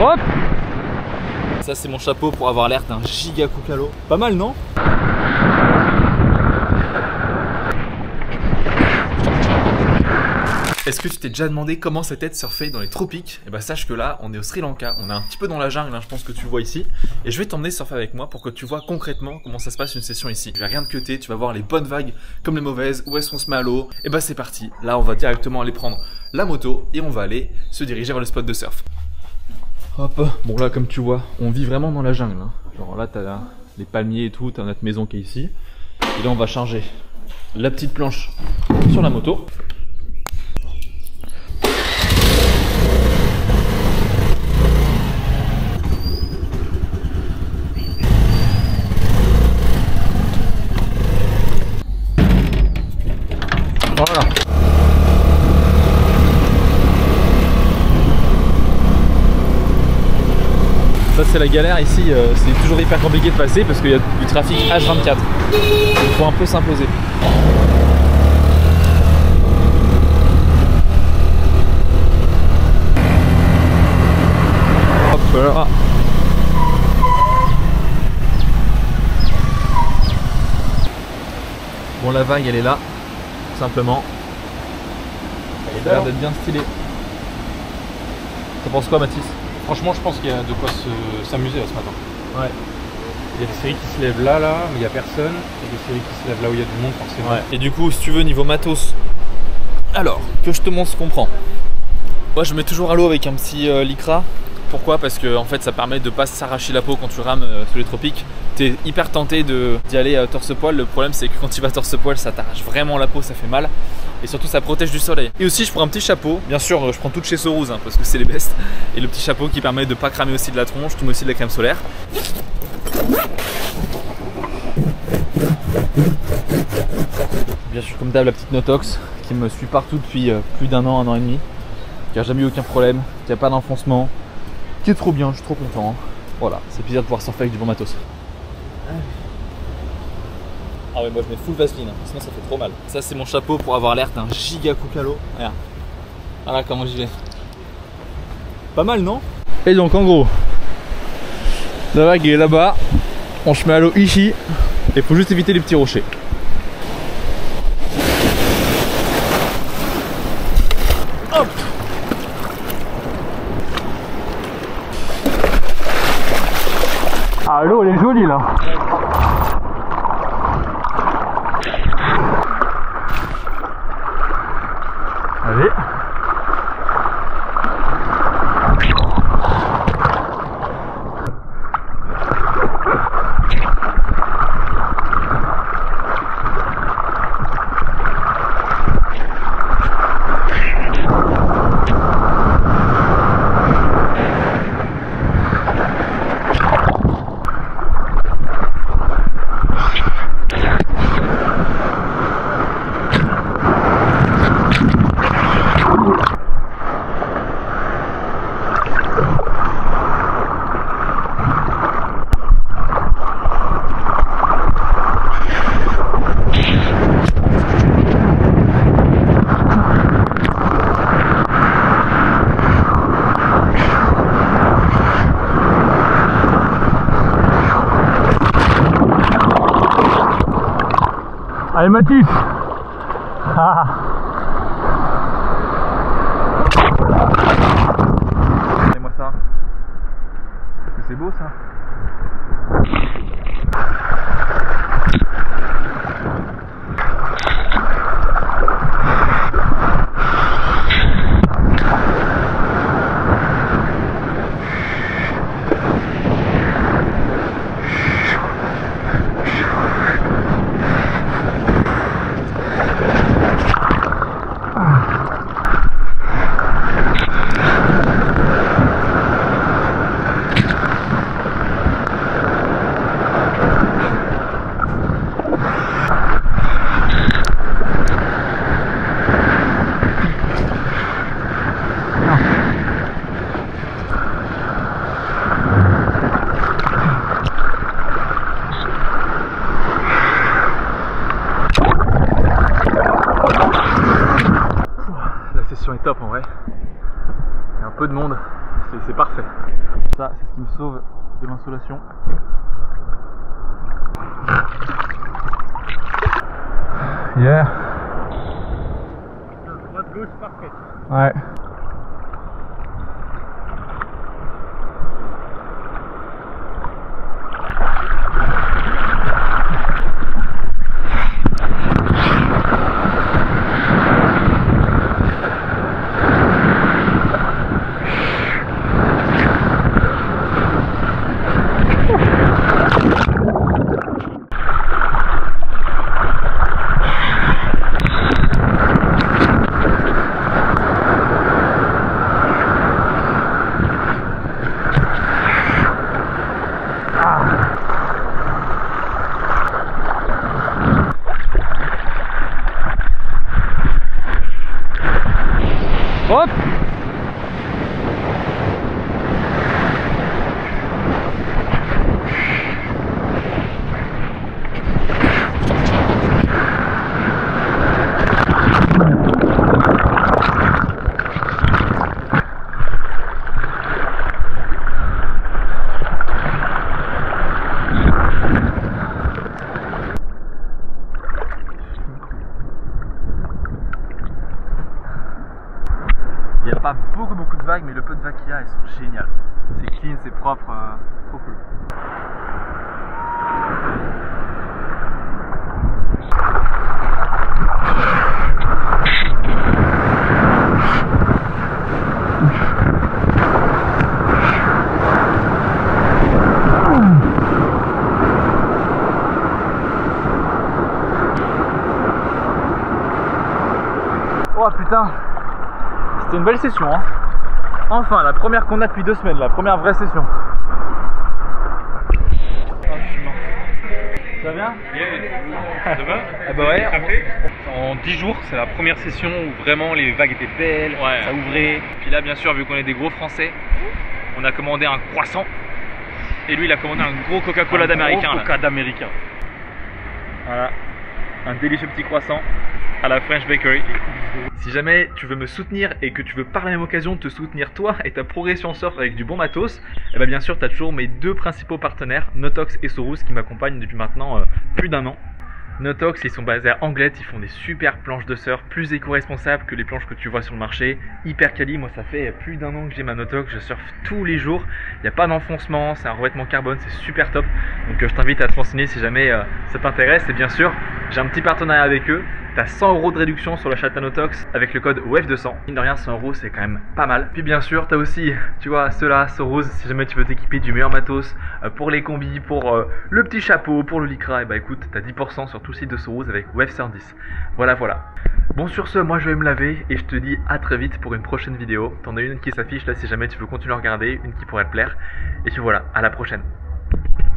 Hop. Ça c'est mon chapeau pour avoir l'air d'un giga Cucalo. Pas mal non? Est-ce que tu t'es déjà demandé comment c'était de surfer dans les tropiques? Et bah sache que là, on est au Sri Lanka, on est un petit peu dans la jungle, hein, je pense que tu vois ici. Et je vais t'emmener surfer avec moi pour que tu vois concrètement comment ça se passe une session ici. Je vais rien de cuter, tu vas voir les bonnes vagues comme les mauvaises, où est-ce qu'on se met à l'eau. Et bah c'est parti, là on va directement aller prendre la moto et on va aller se diriger vers le spot de surf. Hop, bon là comme tu vois, on vit vraiment dans la jungle. Hein. Genre là t'as les palmiers et tout, t'as notre maison qui est ici. Et là on va charger la petite planche sur la moto. Voilà. Ça c'est la galère ici, c'est toujours hyper compliqué de passer parce qu'il y a du trafic H24. Il faut un peu s'imposer. Hop là. Bon la vague elle est là, tout simplement. Elle a l'air d'être bien stylée. T'en penses quoi Mathis? Franchement, je pense qu'il y a de quoi s'amuser là ce matin. Ouais. Il y a des séries qui se lèvent là, mais il n'y a personne. Il y a des séries qui se lèvent là où il y a du monde, forcément. Ouais. Et du coup, si tu veux, niveau matos, alors que je te montre ce qu'on prend. Moi, je mets toujours à l'eau avec un petit lycra. Pourquoi? Parce que en fait, ça permet de pas s'arracher la peau quand tu rames sous les tropiques. T'es hyper tenté d'y aller torse-poil. Le problème, c'est que quand tu vas torse-poil, ça t'arrache vraiment la peau, ça fait mal. Et surtout, ça protège du soleil. Et aussi, je prends un petit chapeau. Bien sûr, je prends tout de chez Sorouz hein, parce que c'est les bestes. Et le petit chapeau qui permet de pas cramer aussi de la tronche. Tu mets aussi de la crème solaire. Bien sûr, comme d'hab, la petite Notox qui me suit partout depuis plus d'un an et demi. Qui a jamais eu aucun problème, qui a pas d'enfoncement, qui est trop bien, je suis trop content. Hein. Voilà, c'est plaisir de pouvoir surfer avec du bon matos. Ah ouais, moi je mets full vaseline, hein, sinon ça fait trop mal. Ça c'est mon chapeau pour avoir l'air d'un giga Cucalo. Regarde. Voilà comment j'y vais. Pas mal non? Et donc en gros, la vague est là-bas, on se met à l'eau ici, et il faut juste éviter les petits rochers. Hop! Ah l'eau elle est jolie là. Allez. Allez Mathis. Ah. Regardez-moi ça. Est-ce que c'est beau ça? c'est parfait. Ça, c'est ce qui me sauve de l'insolation. Yeah. Droite gauche parfait. Ouais. Hop. Il n'y a pas beaucoup de vagues, mais le peu de vagues qu'il y a, elles sont géniales. C'est clean, c'est propre, trop cool. Oh putain! C'était une belle session, hein. Enfin, la première qu'on a depuis 2 semaines, la première vraie session. Ça va bien? Ça va? Ah bah ouais. En 10 jours, c'est la première session où vraiment les vagues étaient belles, Ouais. ça ouvrait. Puis là, bien sûr, vu qu'on est des gros Français, on a commandé un croissant. Et lui, il a commandé un gros Coca-Cola d'américain. Coca d'américain. Voilà, un délicieux petit croissant à la French Bakery. Si jamais tu veux me soutenir et que tu veux par la même occasion te soutenir toi et ta progression en surf avec du bon matos, et bien sûr tu as toujours mes 2 principaux partenaires, Notox et Sorous, qui m'accompagnent depuis maintenant plus d'1 an. Notox, ils sont basés à Anglet, ils font des super planches de surf, plus éco-responsables que les planches que tu vois sur le marché, hyper quali. Moi ça fait plus d'1 an que j'ai ma Notox, je surfe tous les jours, il n'y a pas d'enfoncement, c'est un revêtement carbone, c'est super top. Donc je t'invite à te renseigner si jamais ça t'intéresse. Et bien sûr, j'ai un petit partenariat avec eux. T'as 100 € de réduction sur l'achat de ta Notox avec le code WAVE200. Mine de rien, 100 € c'est quand même pas mal. Puis bien sûr, t'as aussi, tu vois, ceux-là, Sorous, si jamais tu veux t'équiper du meilleur matos pour les combis, pour le petit chapeau, pour le lycra, et bah écoute, t'as 10% sur tout le site de Sorous avec WAVE110. Voilà. Bon, sur ce, moi je vais me laver et je te dis à très vite pour une prochaine vidéo. T'en as une qui s'affiche là si jamais tu veux continuer à regarder, une qui pourrait te plaire. Et puis voilà, à la prochaine.